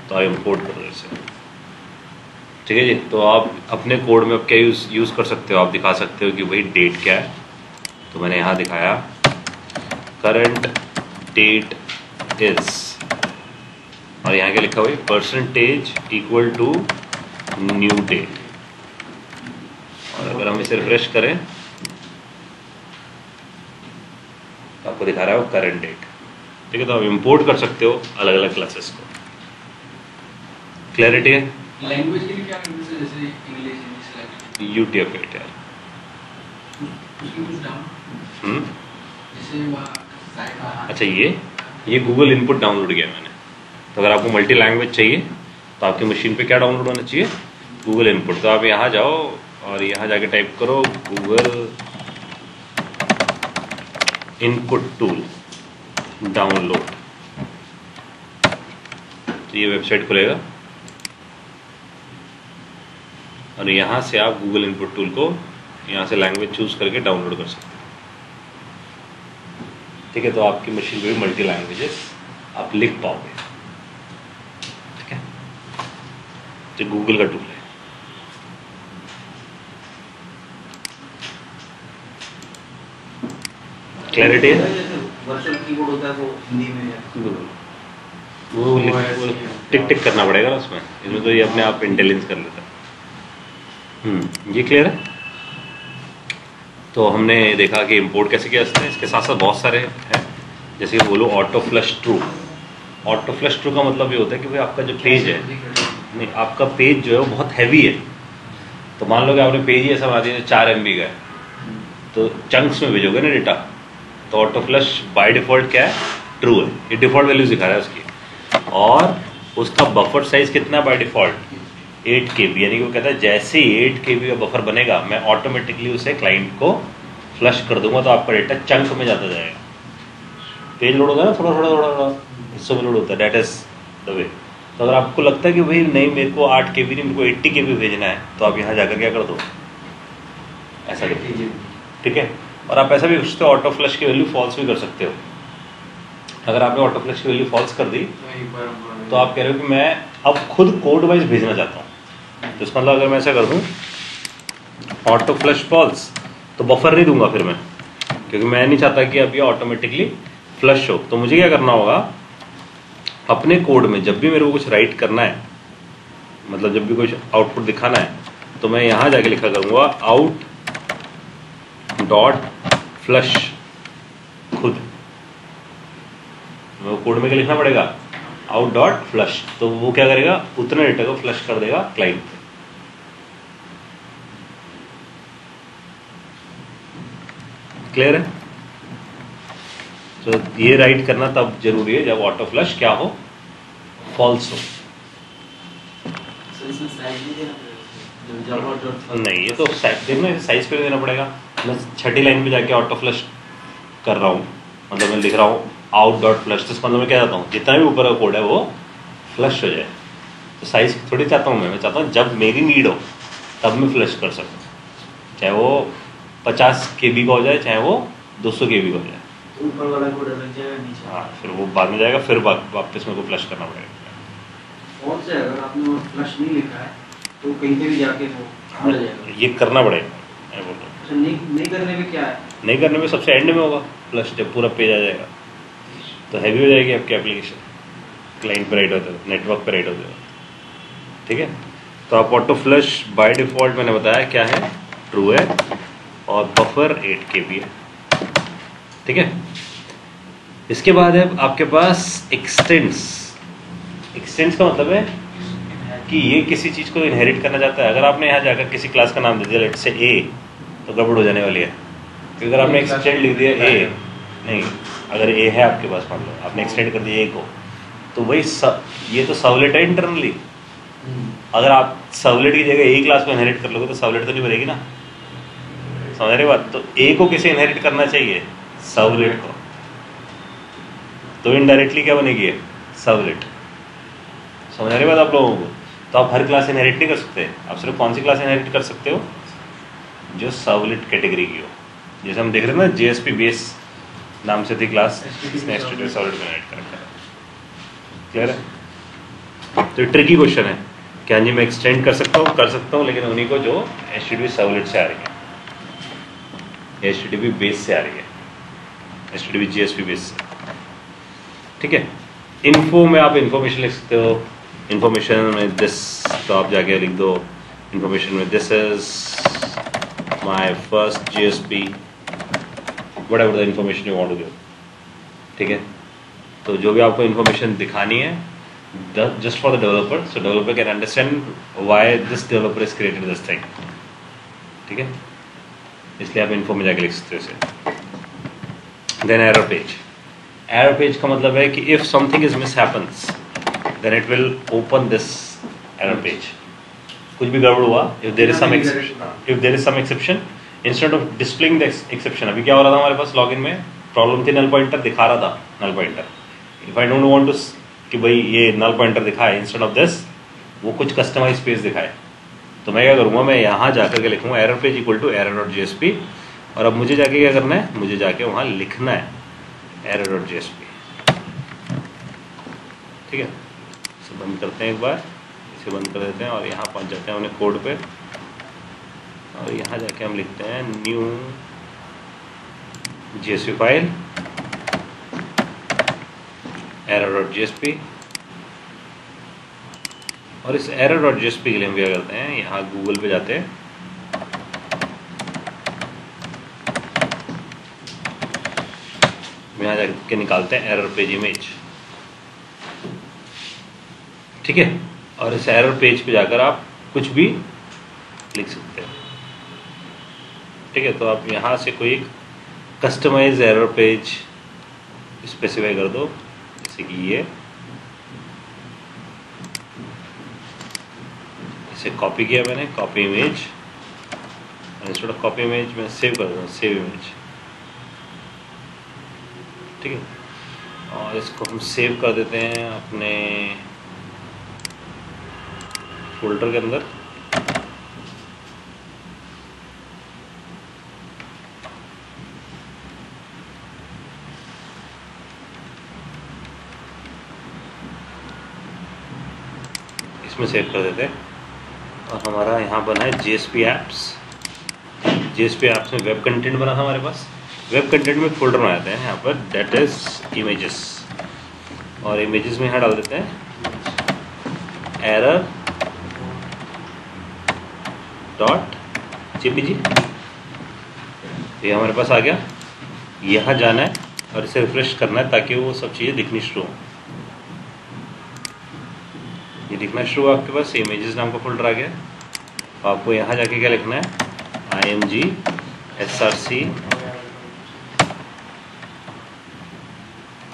[SPEAKER 1] तो आप इम्पोर्ट करो इसे। ठीक है जी। तो आप अपने कोड में अब क्या यूज़ कर सकते हो, आप दिखा सकते हो कि भाई डेट क्या है। तो मैंने यहाँ दिखाया करंट डेट इज, और यहाँ क्या लिखा हुआ है, percentage equal to new date. और अगर हम इसे रिफ्रेश करें तो आपको दिखा रहा है वो करंट डेट। ठीक है, तो आप इंपोर्ट कर सकते हो अलग अलग क्लासेस को। क्लैरिटी है?
[SPEAKER 5] लैंग्वेज के लिए क्या लैंग्वेज है, जैसे इंग्लिश लैंग्वेज
[SPEAKER 1] UTF-8 यार।
[SPEAKER 5] उसमें कुछ डाउन जैसे
[SPEAKER 1] अच्छा, ये गूगल इनपुट डाउनलोड किया मैंने। तो अगर आपको मल्टी लैंग्वेज चाहिए तो आपकी मशीन पे क्या डाउनलोड होना चाहिए, गूगल इनपुट। तो आप यहाँ जाओ और यहाँ जाके टाइप करो गूगल इनपुट टूल डाउनलोड, तो ये वेबसाइट खुलेगा, और यहाँ से आप गूगल इनपुट टूल को यहाँ से लैंग्वेज चूज करके डाउनलोड कर सकते हैं। ठीक है, तो आपकी मशीन पे भी मल्टी लैंग्वेजेस आप लिख पाओगे। ठीक है, तो गूगल का टूल है। क्लैरिटी है?
[SPEAKER 2] जैसे वर्चुअल कीबोर्ड होता है वो हिंदी में है।
[SPEAKER 1] वो टिक टिक करना पड़ेगा ना उसमें, इसमें तो ये अपने आप इंटेलिजेंस कर लेता है। ये क्लियर है? तो हमने देखा कि इंपोर्ट कैसे किया जाता है। इसके साथ साथ बहुत सारे हैं, जैसे कि बोलो auto flush true. Auto flush true का मतलब ये होता है कि भाई आपका जो पेज है, नहीं आपका पेज जो है वो बहुत हैवी है। तो मान लो कि आपने पेज ही ऐसा बना दिया 4 MB का है, तो चंक्स में भेजोगे ना डेटा, तो ऑटो फ्लश बाय डिफॉल्ट क्या है, ट्रू है। ये डिफॉल्ट वैल्यूज दिखा रहा है उसकी। और उसका बफर साइज कितना बाय डिफॉल्ट, 8 KB, यानी कि वो कहता है जैसे ही 8 KB का बफर बनेगा मैं ऑटोमेटिकली उसे क्लाइंट को फ्लश कर दूंगा, तो आपका डेटा चंक में जाता जाएगा। पेज लोड होता है ना, थोड़ा थोड़ा थोड़ा थोड़ा हिस्सों में लोड होता है, डेट इज द वे। तो अगर आपको लगता है कि भाई नहीं मेरे को 8 KB नहीं, मेरे को 80 KB भेजना है, तो आप यहाँ जाकर क्या कर दो, ऐसा कर दो। ठीक है, और आप ऐसा भी उससे ऑटो फ्लश की वैल्यू फॉल्स भी कर सकते हो। अगर आपने ऑटो फ्लश की वैल्यू फॉल्स कर दी तो आप कह रहे हो कि मैं अब खुद कोड वाइज भेजना चाहता हूँ। तो इसका मतलब अगर मैं ऐसा कर दूँ ऑटो फ्लश फॉल्स, तो बफर नहीं दूंगा फिर मैं, क्योंकि मैं नहीं चाहता कि अब ये ऑटोमेटिकली फ्लश हो। तो मुझे क्या करना होगा, अपने कोड में जब भी मेरे को कुछ राइट करना है, मतलब जब भी कुछ आउटपुट दिखाना है, तो मैं यहाँ जाके लिखा करूँगा आउट डॉट फ्लश खुद। वो कोड में क्या लिखना पड़ेगा, आउट डॉट फ्लश। तो वो क्या करेगा, उतने डेटा को फ्लश कर देगा क्लाइंट पे। क्लियर है? तो ये राइट करना तब जरूरी है जब ऑटो फ्लश क्या हो, फॉल्स हो। नहीं, ये तो साइज देखना, साइज पे देना पड़ेगा। मैं छठी लाइन पे जाके ऑटो फ्लश कर रहा हूँ, मतलब मैं लिख रहा हूँ आउट डॉट फ्लश, तो इसका मतलब मैं क्या चाहता हूँ जितना भी ऊपर का कोड है वो फ्लश हो जाए। तो साइज थोड़ी चाहता हूँ मैं चाहता हूँ जब मेरी नीड हो तब मैं फ्लश कर सकूँ, चाहे वो 50 KB का हो जाए चाहे वो 200 KB का हो जाए।
[SPEAKER 4] ऊपर वाला कोड अलग जाएगा, नीचे
[SPEAKER 1] हाँ, फिर वो बाद में जाएगा, फिर वापस मेरे को फ्लश करना पड़ेगा।
[SPEAKER 2] फोन से अगर आपने वो फ्लश नहीं लिखा है तो कहीं पे भी जाके वो
[SPEAKER 1] हाँ,
[SPEAKER 2] मिल जाएगा।
[SPEAKER 1] ये करना पड़ेगा, मैं बोल रहा हूँ।
[SPEAKER 2] अच्छा, नहीं करने में क्या है?
[SPEAKER 1] नहीं करने में सबसे एंड में होगा फ्लश, जब पूरा पेज आ जाएगा तो हैवी हो जाएगी आपकी एप्लीकेशन, क्लाइंट पे राइट होते हो, नेटवर्क पे राइट होते हो, ठीक है। तो आप ऑटो फ्लश बाय डिफॉल्ट मैंने बताया क्या है, ट्रू है, और बफर 8 KB है, ठीक है। इसके बाद है आपके पास एक्सटेंड्स। एक्सटेंड्स का मतलब है कि ये किसी चीज़ को इनहेरिट करना चाहता है। अगर आपने यहाँ जाकर किसी क्लास का नाम दे दिया लेट से ए, तो गड़बड़ हो जाने वाली है, क्योंकि अगर आपने एक्सटेंड लिख दिया ए, नहीं, अगर ए है आपके पास, मान लो आपने एक्सटेंड कर दिया ए को, तो वही ये तो सर्वलेट है इंटरनली। अगर आप सर्वलेट की जगह ए क्लास को इनहेरिट कर लोगे तो सर्वलेट तो नहीं बनेगी ना, समझ रहे बात। तो ए को किसे इनहेरिट करना चाहिए, सर्वलेट को, तो इनडायरेक्टली क्या बनेगी सर्वलेट, समझ रहे बात आप लोगों को। तो आप हर क्लास इनहेरिट नहीं कर सकते, आप सिर्फ कौन सी क्लास इनहेरिट कर सकते हो, जो सर्वलेट कैटेगरी की हो। जैसे हम देख रहे हैं ना JSP बेस नाम से थी क्लास, इसने एचटीटीपी सर्वलेट में इनहेरिट कर रखा है, क्लियर है। तो ट्रिकी क्वेश्चन है कि हाँ जी मैं एक्सटेंड कर सकता हूँ, लेकिन उन्हीं को जो HTTP सर्वलेट से आ रही है, HTTP बेस से आ रही है, HTTP JSP बेस से, ठीक है। इन्फो में आप इन्फॉर्मेशन लिख सकते हो, इन्फॉर्मेशन में दिस, तो आप जाके लिख दो इन्फॉर्मेशन में this is my first JSP, whatever the information you want to give, ठीक है। तो जो भी आपको इन्फॉर्मेशन दिखानी है just for the developer, so developer can understand why this developer is created this thing, ठीक है। इसलिए आप इन्फो में जाके लिख सकते हो इसे। Then error page. Error page का मतलब है कि if something is miss happens then it will open this error page. कुछ भी गड़बड़ हुआ, if there is some exception, instead of displaying the exception, अभी क्या हो रहा था हमारे पास लॉगिन में प्रॉब्लम थी, नल पॉइंटर दिखा रहा था, null pointer. If I don't want to कि भाई ये नल पॉइंटर दिखाए, इंस्टेड ऑफ दिस वो कुछ कस्टमाइज पेज दिखाए, तो मैं क्या करूँगा, मैं यहाँ जाकर के लिखूँगा error page equal to error.jsp, और अब मुझे जाके क्या करना है, मुझे जाके वहाँ लिखना है error.jsp, ठीक है। इसे बंद करते हैं, एक बार इसे बंद कर देते हैं और यहाँ पहुँच जाते हैं अपने कोड पे, और यहाँ जाके हम लिखते हैं न्यू JSP फाइल error.jsp, और इस error.jsp के लिए हम क्या करते हैं, यहाँ गूगल पे जाते हैं, यहाँ जाके निकालते हैं एरर पेज इमेज, ठीक है। और इस एरर पेज पे जाकर आप कुछ भी लिख सकते हैं, ठीक है। तो आप यहाँ से कोई कस्टमाइज एरर पेज स्पेसिफाई कर दो, जैसे कि ये, इसे कॉपी किया मैंने, copy image, instead of copy image मैं सेव कर दूँ, सेव इमेज, ठीक है। और इसको हम सेव कर देते हैं अपने फोल्डर के अंदर, इसमें सेव कर देते हैं। और हमारा यहाँ बना है JSP एप्स। JSP एप्स में वेब कंटेंट बना था हमारे पास, वेब कंटेंट में फोल्डर बनाते हैं यहाँ पर, डेट इज इमेजेस, और इमेजेस में यहाँ डाल देते हैं error.jpg, ये हमारे पास आ गया। यहाँ जाना है और इसे रिफ्रेश करना है ताकि वो सब चीज़ें दिखनी शुरू हो। ये दिखना शुरू आपके पास इमेजेस नाम का फोल्डर आ गया। तो आपको यहाँ जाके क्या लिखना है, img src,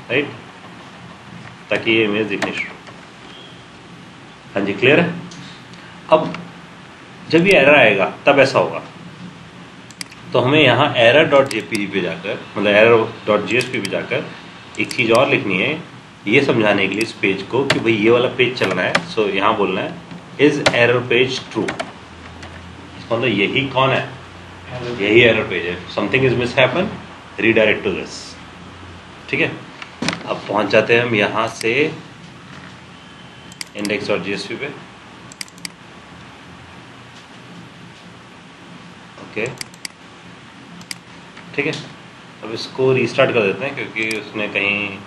[SPEAKER 1] राइट, ताकि ये इमेज दिखनी शुरू। हाँ जी, क्लियर है। अब जब ये एरर आएगा तब ऐसा होगा, तो हमें यहाँ error.jpg पे जाकर, मतलब error.jsp पे जाकर एक चीज़ और लिखनी है, ये समझाने के लिए इस पेज को कि भाई ये वाला पेज चलना है। सो यहाँ बोलना है इज एरर पेज ट्रू। इसका मतलब यही कौन है, यही एरर पेज है। Something is miss happen, redirect to this. ठीक है, अब पहुंच जाते हैं हम यहाँ से index.jsp पे। ओके ठीक है, अब इसको रीस्टार्ट कर देते हैं क्योंकि उसने कहीं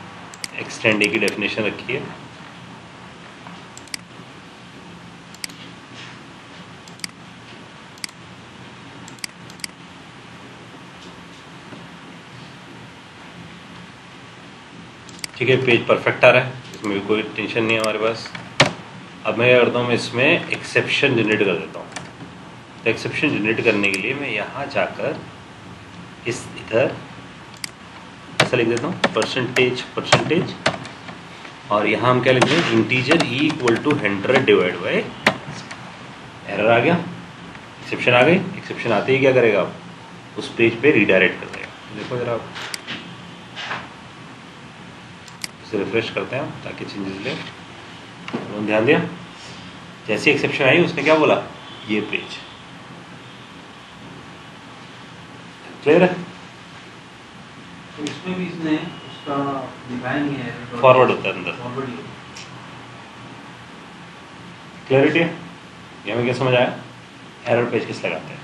[SPEAKER 1] एक्सटेंड की डेफिनेशन रखी है। ठीक है, पेज परफेक्ट आ रहा है, इसमें भी कोई टेंशन नहीं है हमारे पास। अब मैं क्या करता हूँ, मैं इसमें एक्सेप्शन जनरेट कर देता हूँ। तो एक्सेप्शन जनरेट करने के लिए मैं यहाँ जाकर इस इधर ऐसा लिख देता हूँ परसेंटेज, और यहाँ हम क्या लिख दें, integer E equal to 100 divide by. Error आ गया, एक्सेप्शन आ गई। एक्सेप्शन आते ही क्या करेगा, आप उस पेज पे रीडायरेक्ट कर देगा। देखो जरा आप इसे रिफ्रेश करते हैं ताकि चेंजेस ले। उन्होंने ध्यान दिया, जैसे एक्सेप्शन आई उसने क्या बोला, ये पेज क्लियर है।
[SPEAKER 2] तो इसमें भी इसने उसका दिखाया नहीं है,
[SPEAKER 1] फॉरवर्ड होता है अंदर,
[SPEAKER 2] फॉरवर्ड ही
[SPEAKER 1] क्लैरिटी है। ये हमें क्या समझ आया, एरर पेज किस लगाते हैं।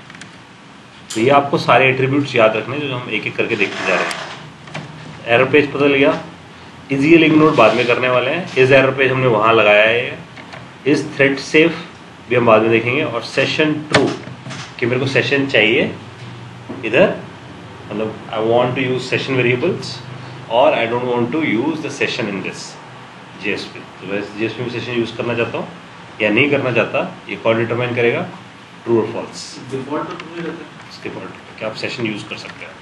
[SPEAKER 1] तो ये आपको सारे एट्रीब्यूट्स याद रखने जो हम एक एक करके देखते जा रहे हैं। एरर पेज पता लगा, इजी लिंक नोड बाद में करने वाले हैं। इस एरर पेज हमने वहाँ लगाया है, इस थ्रेड सेफ भी हम बाद में देखेंगे, और सेशन ट्रू कि मेरे को सेशन चाहिए इधर, मतलब I want to use session variables और I don't want to use the session in this JSP. तो वैसे जेएसपी में सेशन यूज करना चाहता हूँ या नहीं करना चाहता, ये कौन डिटरमाइन करेगा, ट्रू और फॉल्स।
[SPEAKER 2] डिफॉल्ट तो ट्रू ही रहता है।
[SPEAKER 1] इसके डिफॉल्ट कि आप सेशन यूज कर सकते हैं।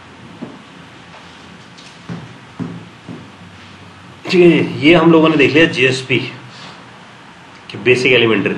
[SPEAKER 1] ठीक है, ये हम लोगों ने देख लिया जेएसपी के बेसिक एलिमेंट्री।